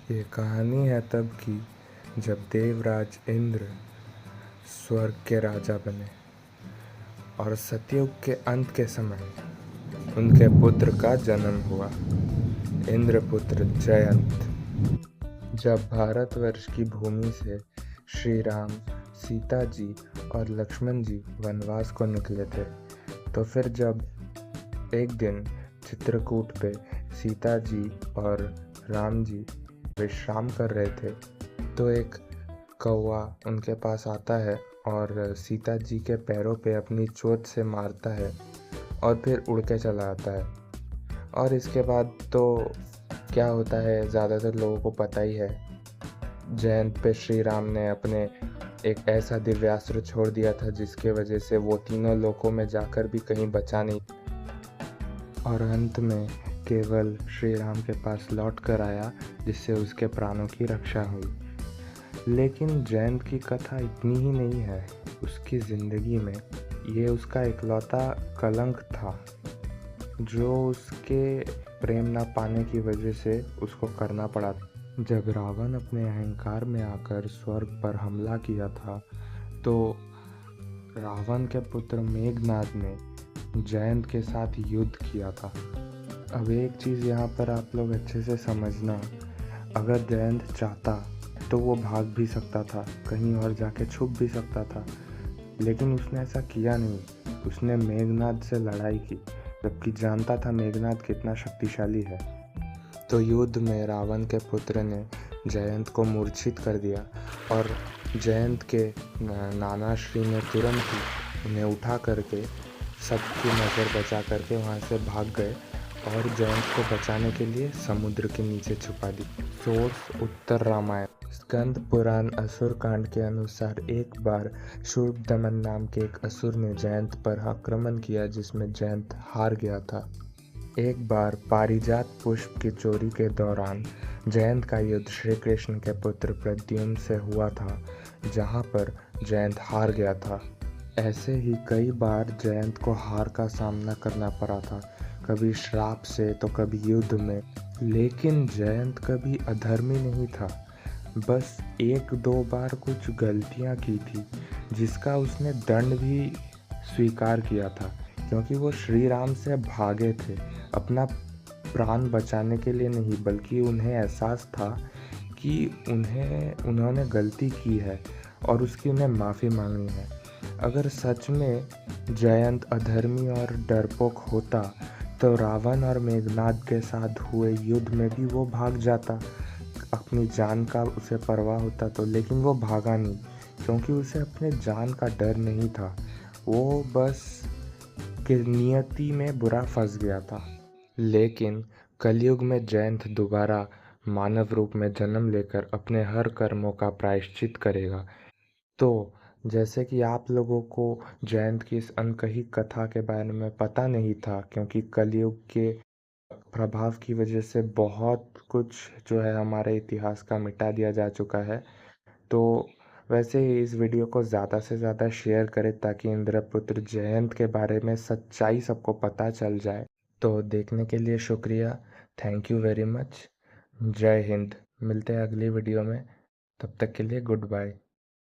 ये कहानी है तब की जब देवराज इंद्र स्वर्ग के राजा बने और सतयुग के अंत के समय उनके पुत्र का जन्म हुआ, इंद्रपुत्र जयंत। जब भारतवर्ष की भूमि से श्री राम, सीता जी और लक्ष्मण जी वनवास को निकले थे, तो फिर जब एक दिन चित्रकूट पे सीता जी और राम जी विश्राम कर रहे थे, तो एक कौवा उनके पास आता है और सीता जी के पैरों पे अपनी चोंच से मारता है और फिर उड़ के चला आता है। और इसके बाद तो क्या होता है ज़्यादातर लोगों को पता ही है। जयंत पे श्री राम ने अपने एक ऐसा दिव्यास्त्र छोड़ दिया था जिसके वजह से वो तीनों लोकों में जाकर भी कहीं बचा नहीं, और अंत में केवल श्री राम के पास लौट कर आया, जिससे उसके प्राणों की रक्षा हुई। लेकिन जयंत की कथा इतनी ही नहीं है, उसकी ज़िंदगी में ये उसका इकलौता कलंक था जो उसके प्रेम ना पाने की वजह से उसको करना पड़ा। जब रावण अपने अहंकार में आकर स्वर्ग पर हमला किया था, तो रावण के पुत्र मेघनाद ने जयंत के साथ युद्ध किया था। अब एक चीज़ यहाँ पर आप लोग अच्छे से समझना, अगर जयंत चाहता तो वो भाग भी सकता था, कहीं और जाके छुप भी सकता था, लेकिन उसने ऐसा किया नहीं। उसने मेघनाद से लड़ाई की, जबकि जानता था मेघनाद कितना शक्तिशाली है। तो युद्ध में रावण के पुत्र ने जयंत को मूर्छित कर दिया और जयंत के नाना श्री ने तुरंत ही उन्हें उठा करके सबकी नज़र बचा करके वहाँ से भाग गए और जयंत को बचाने के लिए समुद्र के नीचे छुपा दी। सोर्स उत्तर रामायण। स्कंद पुराण असुर कांड के अनुसार एक बार शूर्पदमन नाम के एक असुर ने जयंत पर आक्रमण किया, जिसमें जयंत हार गया था। एक बार पारिजात पुष्प की चोरी के दौरान जयंत का युद्ध श्री कृष्ण के पुत्र प्रद्युम्न से हुआ था, जहां पर जयंत हार गया था। ऐसे ही कई बार जयंत को हार का सामना करना पड़ा था, कभी श्राप से तो कभी युद्ध में। लेकिन जयंत कभी अधर्मी नहीं था, बस एक दो बार कुछ गलतियां की थी जिसका उसने दंड भी स्वीकार किया था, क्योंकि वो श्री राम से भागे थे अपना प्राण बचाने के लिए नहीं, बल्कि उन्हें एहसास था कि उन्होंने गलती की है और उसकी उन्हें माफ़ी मांगनी है। अगर सच में जयंत अधर्मी और डरपोक होता तो रावण और मेघनाद के साथ हुए युद्ध में भी वो भाग जाता, अपनी जान का उसे परवाह होता तो। लेकिन वो भागा नहीं, क्योंकि उसे अपने जान का डर नहीं था, वो बस कि नियति में बुरा फंस गया था। लेकिन कलयुग में जयंत दोबारा मानव रूप में जन्म लेकर अपने हर कर्मों का प्रायश्चित करेगा। तो जैसे कि आप लोगों को जयंत की इस अनकही कथा के बारे में पता नहीं था, क्योंकि कलयुग के प्रभाव की वजह से बहुत कुछ जो है हमारे इतिहास का मिटा दिया जा चुका है, तो वैसे ही इस वीडियो को ज़्यादा से ज़्यादा शेयर करें ताकि इंद्रपुत्र जयंत के बारे में सच्चाई सबको पता चल जाए। तो देखने के लिए शुक्रिया, थैंक यू वेरी मच। जय हिंद। मिलते हैं अगली वीडियो में, तब तक के लिए गुड बाय।